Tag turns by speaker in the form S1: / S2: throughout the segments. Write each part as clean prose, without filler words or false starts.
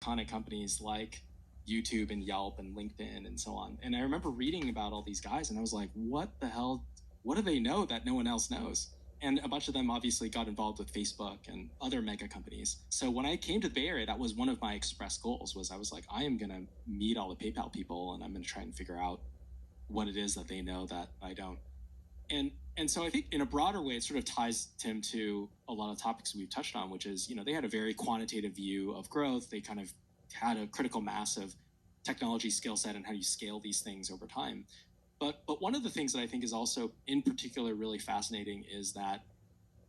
S1: iconic companies like YouTube and Yelp and LinkedIn and so on. And I remember reading about all these guys and I was like, what the hell? What do they know that no one else knows? And a bunch of them obviously got involved with Facebook and other mega companies. So when I came to the Bay Area, that was one of my express goals. Was I was like, I am going to meet all the PayPal people and I'm going to try and figure out what it is that they know that I don't. And so I think in a broader way, it sort of ties, Tim, to a lot of topics we've touched on, which is, they had a very quantitative view of growth. They kind of had a critical mass of technology skill set and how you scale these things over time. But one of the things that I think is also in particular really fascinating is that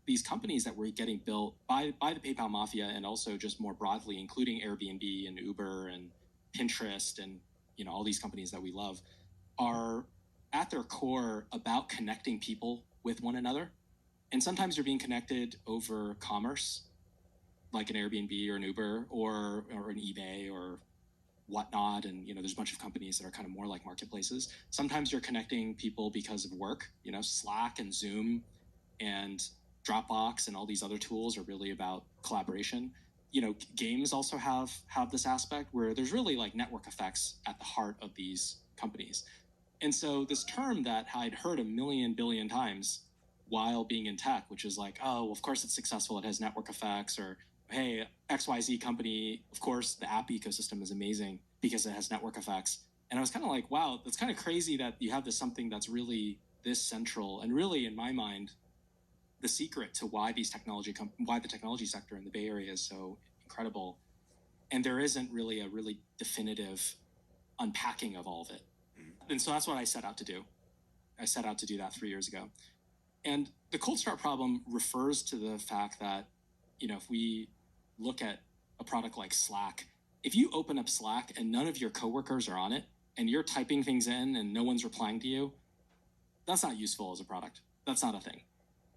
S1: these companies that were getting built by the PayPal mafia and also just more broadly, including Airbnb and Uber and Pinterest and all these companies that we love, are at their core about connecting people with one another. And sometimes you're being connected over commerce, like an Airbnb or an Uber or an eBay or whatnot. And, there's a bunch of companies that are kind of more like marketplaces. Sometimes you're connecting people because of work, Slack and Zoom and Dropbox and all these other tools are really about collaboration. Games also have this aspect where there's really like network effects at the heart of these companies. And so this term that I'd heard a million billion times while being in tech, which is like, oh, well, of course it's successful. It has network effects. Or, hey, XYZ company, of course the app ecosystem is amazing because it has network effects. And I was kind of like, wow, that's kind of crazy that you have this something that's really this central and really, in my mind, the secret to why the technology sector in the Bay Area is so incredible. And there isn't really a really definitive unpacking of all of it. And so that's what I set out to do. I set out to do that 3 years ago. And the cold start problem refers to the fact that, if we look at a product like Slack, if you open up Slack and none of your coworkers are on it and you're typing things in and no one's replying to you, that's not useful as a product. That's not a thing.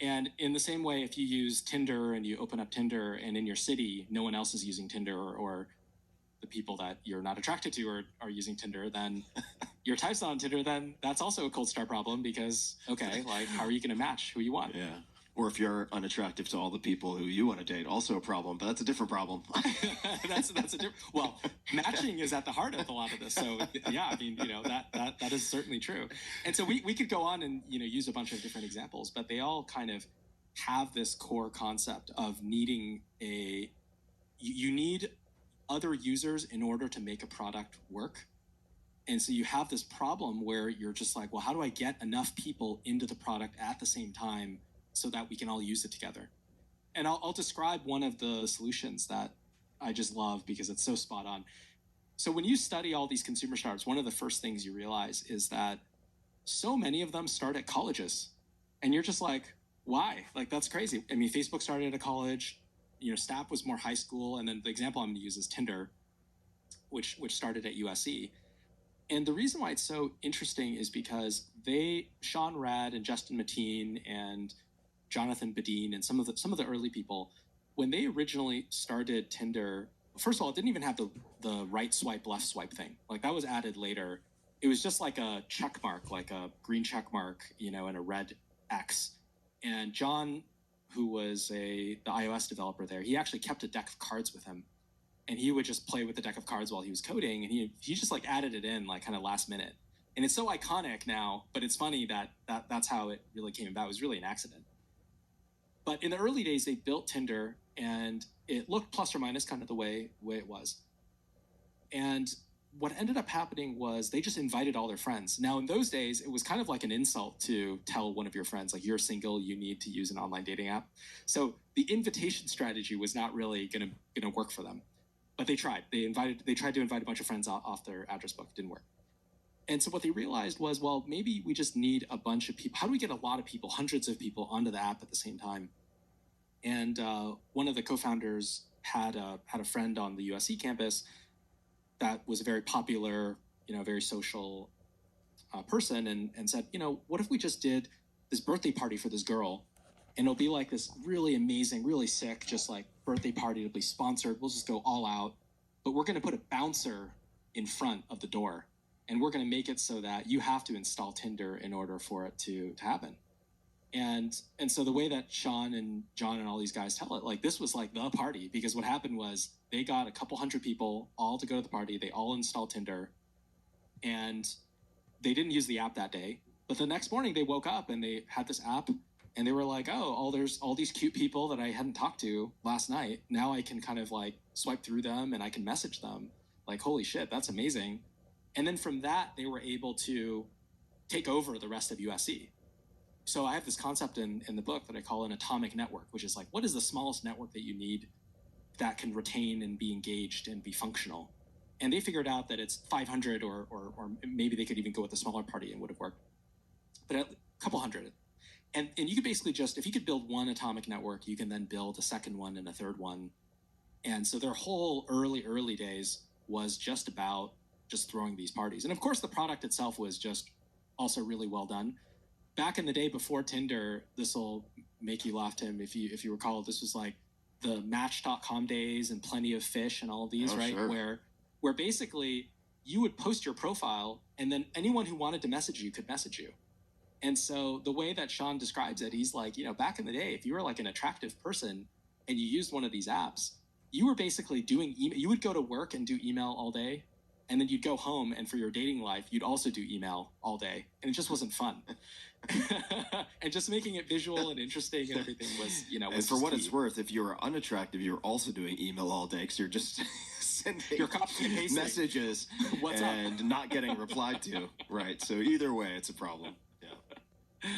S1: And in the same way, if you use Tinder and you open up Tinder and in your city, no one else is using Tinder or the people that you're not attracted to are using Tinder, then your type's not on Tinder, then that's also a cold start problem because, okay, like how are you going to match who you want?
S2: Yeah. Or if you're unattractive to all the people who you want to date, also a problem, but that's a different problem.
S1: that's a different, well, matching is at the heart of a lot of this. So yeah, I mean, that is certainly true. And so we could go on and, use a bunch of different examples, but they all kind of have this core concept of needing you need other users in order to make a product work. And so you have this problem where you're just like, well, how do I get enough people into the product at the same time so that we can all use it together? And I'll describe one of the solutions that I just love because it's so spot on. So when you study all these consumer startups, one of the first things you realize is that so many of them start at colleges. And you're just like, why? Like, that's crazy. I mean, Facebook started at a college, Snap was more high school. And then the example I'm going to use is Tinder, which started at USC. And the reason why it's so interesting is because Sean Rad and Justin Mateen and Jonathan Badeen and some of the early people, when they originally started Tinder, first of all, it didn't even have the right swipe, left swipe thing. Like that was added later. It was just like a check mark, like a green check mark, and a red X. And John, who was the iOS developer there, he actually kept a deck of cards with him. And he would just play with the deck of cards while he was coding. And he just like added it in like kind of last minute. And it's so iconic now, but it's funny that's how it really came about. It was really an accident. But in the early days, they built Tinder and it looked plus or minus kind of the way it was. And what ended up happening was they just invited all their friends. Now, in those days, it was kind of like an insult to tell one of your friends, like, you're single, you need to use an online dating app. So the invitation strategy was not really going to work for them. But they tried. They tried to invite a bunch of friends off their address book. It didn't work. And so what they realized was, well, maybe we just need a bunch of people. How do we get a lot of people, hundreds of people, onto the app at the same time? And one of the co-founders had a friend on the USC campus that was a very popular, very social person, and said, what if we just did this birthday party for this girl, and it'll be like this really amazing, really sick, just like birthday party. It'll be sponsored. We'll just go all out, but we're going to put a bouncer in front of the door, and we're going to make it so that you have to install Tinder in order for it to happen. And so the way that Sean and John and all these guys tell it, like this was like the party, because what happened was they got a couple hundred people all to go to the party. They all installed Tinder, and they didn't use the app that day. But the next morning they woke up and they had this app, and they were like, oh, there's all these cute people that I hadn't talked to last night. Now I can kind of like swipe through them and I can message them. Like, holy shit, that's amazing. And then from that, they were able to take over the rest of USC. So I have this concept in the book that I call an atomic network, which is like, what is the smallest network that you need that can retain and be engaged and be functional? And they figured out that it's 500, or maybe they could even go with a smaller party and would have worked, but a couple hundred. And you could basically just, if you could build one atomic network, you can then build a second one and a third one. And so their whole early days was just about just throwing these parties. And of course, the product itself was just also really well done. Back in the day before Tinder, this will make you laugh, Tim, if you recall, this was like the Match.com days and Plenty of Fish and all of these, right?
S2: Sure.
S1: Where basically you would post your profile and then anyone who wanted to message you could message you. And so the way that Sean describes it, he's like, back in the day, if you were like an attractive person and you used one of these apps, you were basically doing email. You would go to work and do email all day, and then you'd go home, and for your dating life, you'd also do email all day, and it just wasn't fun. And just making it visual and interesting and everything was,
S2: And for what it's worth, if you were unattractive, you're also doing email all day because you're just sending messages
S1: What's
S2: and
S1: up?
S2: not getting replied to. Right. So either way, it's a problem.